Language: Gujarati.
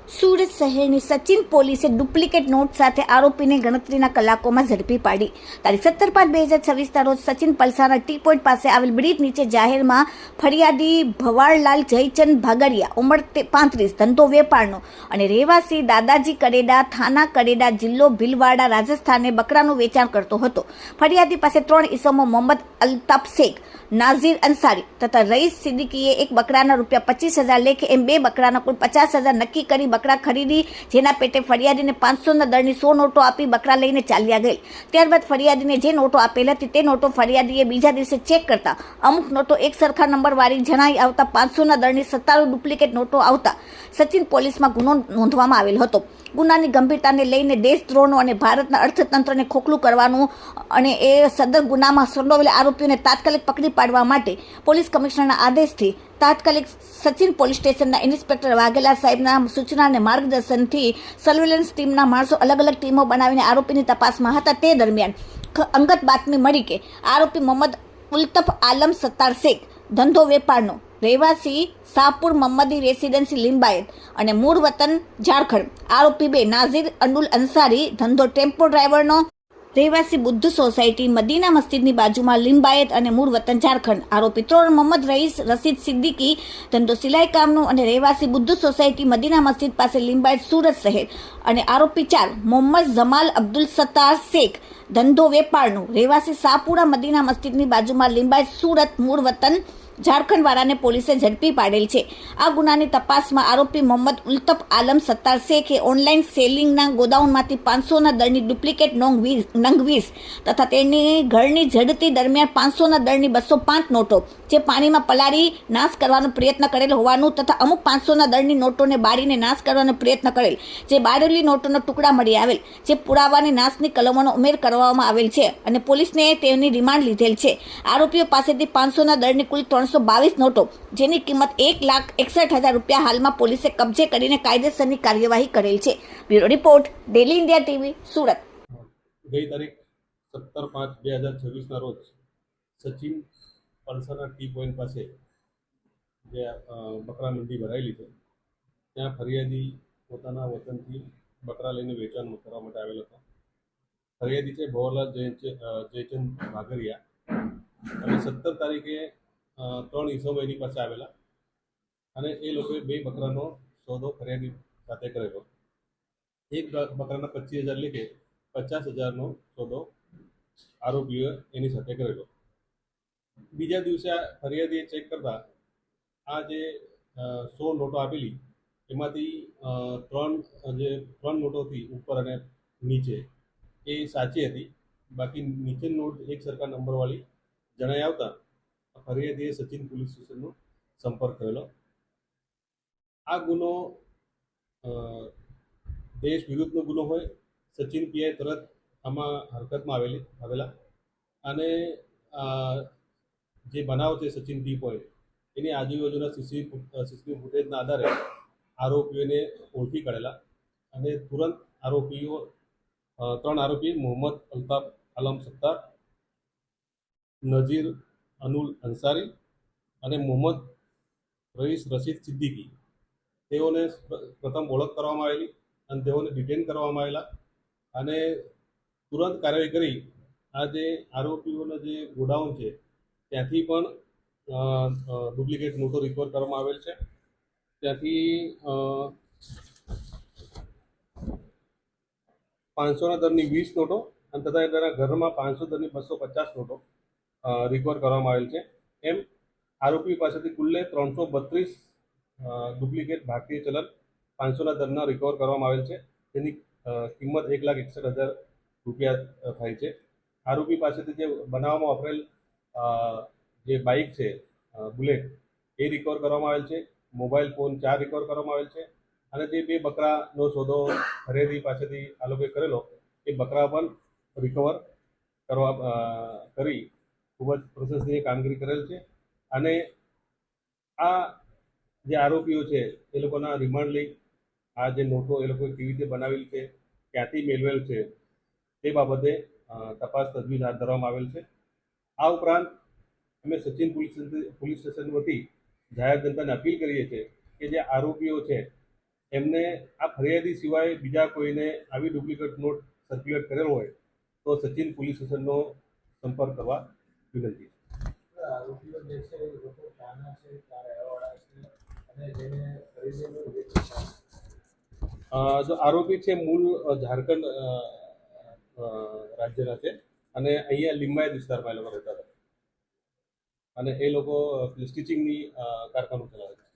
સુરત શહેરની સચિન પોલીસે ડુપ્લિકેટ નોટ સાથે આરોપીને ગણતરીના કલાકોમાં ઝડપી પાડી. તારીખ 17/5/2026ના રોજ સચિન પલસાના ટી પોઈન્ટ પાસે આવેલ બ્રિજ નીચે જાહેરમાં ફરિયાદી ભવાડલાલ જયચંદ ભાગરિયા ઉંમર 35 ધંધો વેપારનો અને રહેવાસી દાદાજી કરેડા થાના કરેડા જિલ્લો ભીલવાડા રાજસ્થાને બકરાનું વેચાણ કરતો હતો. ફરિયાદી પાસે 3 ઈસમો મોહમ્મદ અલ્તાફ શેખ, નાઝીર અંસારી તથા રઈસ સિદ્દીકીએ એક બકરાના રૂપિયા 25,000 લેખે એમ 2 બકરાના કુલ 50,000 નક્કી કરી બકરા ખરીદી, જેના પેટે ફરિયાદીને 500ના દરની 100 નોટો આપી બકરા લઈને ચાલ્યા ગયેલ. ત્યારબાદ ફરિયાદીને જે નોટો આપેલ હતી તે નોટો ફરિયાદીએ બીજા દિવસે ચેક કરતા અમુક નોટો એક સરખા નંબરવાળી જણાઈ આવતા 500ના દરની 57 ડુપ્લિકેટ નોટો આવતા સચિન પોલીસમાં ગુનો નોંધવામાં આવેલ હતો. ગુનાની ગંભીરતાને લઈને દેશદ્રોહનો અને ભારતના અર્થતંત્રને ખોખલું કરવાનું અને એ સદર ગુનામાં સંડોવેલા આરોપીઓને તાત્કાલિક પકડી પાડવા માટે પોલીસ કમિશનરના આદેશથી તાત્કાલિક સચિન પોલીસ સ્ટેશનના ઇન્સ્પેક્ટર વાઘેલા સાહેબના સૂચના અને માર્ગદર્શનથી સર્વેલન્સ ટીમના માણસો અલગ અલગ ટીમો બનાવીને આરોપીની તપાસમાં હતા. તે દરમિયાન અંગત બાતમી મળી કે આરોપી મોહમ્મદ ઉલ્તફ આલમ સત્તાર શેખ, ધંધો વેપારનો, રહેવાસી શાહપુર મહમ્મદી રેસિડેન્સી લિંબાયત અને મૂળ વતન ઝારખંડ. આરોપી 2 નાઝીર અનુલ અંસારી, ધંધો ટેમ્પો ડ્રાઈવરનો, રહેવાસી બુદ્ધ સોસાયટી મદીના મસ્જિદની બાજુમાં લિંબાયત અને મૂળ વતન ઝારખંડ. આરોપી 3 મોહમ્મદ રઈસ રશીદ સિદ્દીકી, ધંધો સિલાઈ કામનો અને રહેવાસી બુદ્ધ સોસાયટી મદીના મસ્જિદ પાસે લિંબાયત સુરત શહેર. અને આરોપી 4 મોહમ્મદ જમાલ અબ્દુલ સત્તાર શેખ, ધંધો વેપારનો, રહેવાસી શાહપુરા મદીના મસ્જિદની બાજુમાં લિંબાયત સુરત, મૂળ વતન ઝારખંડવાળાને પોલીસે ઝડપી પાડેલ છે. આ ગુનાની તપાસમાં આરોપી મોહમ્મદ ઉલ્તફ આલમ સત્તાર શેખે ઓનલાઈન સેલિંગના ગોદાઉનમાંથી 500ના દરની ડુપ્લિકેટ નંગ 20 તથા તેની ઘરની ઝડતી દરમિયાન 500ના દરની 205 નોટો જે પાણીમાં પલાળી નાશ કરવાનો પ્રયત્ન કરેલ હોવાનું તથા અમુક 500ના દરની નોટોને બાળીને નાશ કરવાનો પ્રયત્ન કરેલ, જે બાળેલી નોટોના ટુકડા મળી આવેલ, જે પુરાવાની નાશની કલમોનો ઉમેર કરવામાં આવેલ છે અને પોલીસને તેની રિમાન્ડ લીધેલ છે. આરોપીઓ પાસેથી 500ના દરની કુલ 322 નોટો જેની કિંમત 1,61,000 રૂપિયા હાલમાં પોલીસે કબજે કરીને કાયદેસરની કાર્યવાહી કરેલ છે. Bureau report, daily India TV, Surat. ગઈ તારીખ 17/5/2026ના રોજ સચિન પલસાના ટી પોઈન્ટ પાસે જે બકરા મંડી ભરાયેલી છે ત્યાં ફરિયાદી પોતાના વતનથી બકરા લઈને વેચાણ કરવા માટે આવેલો હતો. ફરિયાદી છે ભવરલાલ જયચંદ ભાગરિયા અને 17 તારીખે 3 ઈસમો એની પાસે આવેલા અને એ લોકોએ 2 બકરાનો સોદો ફરિયાદી સાથે કરેલો. એક બકરાના 25,000 લેખે 50,000નો સોદો આરોપીઓએ એની સાથે કરેલો. બીજા દિવસે ફરિયાદીએ ચેક કરતા આ જે 100 નોટો આપેલી એમાંથી 3 નોટોથી ઉપર અને નીચે એ સાચી હતી, બાકી નીચેની નોટ એક સરખા નંબરવાળી જણાઈ આવતા ફરિયાદીએ સચિન પોલીસ સ્ટેશનનો સંપર્ક કરેલો. આ ગુનો દેશ વિરુદ્ધનો ગુનો હોય. સચિન પીઆઈ તરત આમાં હરકતમાં આવેલા અને જે બનાવ છે સચિન ટી પોઈન્ટ એની આજુબાજુના સીસીટીવી ફૂટેજના આધારે આરોપીઓને ઓળખી કાઢેલા અને તુરંત 3 આરોપી મોહમ્મદ અલ્તાફ આલમ સત્તાર, નઝીર અનુલ અંસારી અને મોહમ્મદ રઈસ રશીદ સિદ્દીકી તેઓને પ્રથમ ઓળખ કરવામાં આવેલી અને તેઓને ડિટેન કરવામાં આવેલા અને તુરંત કાર્યવાહી કરી આ જે આરોપીઓના જે ગોડાઉન છે ત્યાંથી પણ ડુપ્લિકેટ નોટો રિકવર કરવામાં આવેલ છે. ત્યાંથી 500ના દરની 20 નોટો અને તથા તેના ઘરમાં 500 દરની 250 નોટો રિકવર કરવામાં આવેલ છે. એમ આરોપી પાસેથી કુલ્લે 332 ડુપ્લિકેટ ભારતીય ચલણ 500ના દરના રિકવર કરવામાં આવેલ છે, જેની કિંમત 1,61,000 રૂપિયા થાય છે. આરોપી પાસેથી જે બનાવવામાં વપરાયેલ જે બાઇક છે બુલેટ એ રિકવર કરવામાં આવેલ છે. મોબાઈલ ફોન 4 રિકવર કરવામાં આવેલ છે અને જે 2 બકરાનો સોદો ખરીદી પાસેથી આ લોકોએ કરેલો એ બકરા પણ રિકવર કરી ખૂબ જ પ્રશંસનીય કામગીરી કરેલ છે. અને આ જે આરોપીઓ છે એ લોકોના રિમાન્ડ લઈ આ જે નોટો એ લોકોએ કેવી રીતે બનાવેલી છે, ક્યાંથી મેળવેલ છે તે બાબતે તપાસ તજવીજ હાથ ધરવામાં આવેલ છે. આ ઉપરાંત અમે સચિન પોલીસ સ્ટેશન વતી જાહેર જનતાને અપીલ કરીએ છીએ કે જે આરોપીઓ છે એમને આ ફરિયાદી સિવાય બીજા કોઈને આવી ડુપ્લિકેટ નોટ સર્ક્યુલેટ કરેલો હોય તો સચિન પોલીસ સ્ટેશનનો સંપર્ક કરવા વિનંતી. આરોપીઓ જે છે એ લોકો ક્યાંના છે, ક્યાં રહેવાવાળા છે અને જેને ખરીદેલો વેચતા જો આરોપી છે મૂળ ઝારખંડ રાજ્યના છે અને અહીંયા લિંબાયત વિસ્તારમાં એ લોકો રહેતા હતા અને એ લોકો સ્ટિચિંગની કારખાનું ચલાવે છે.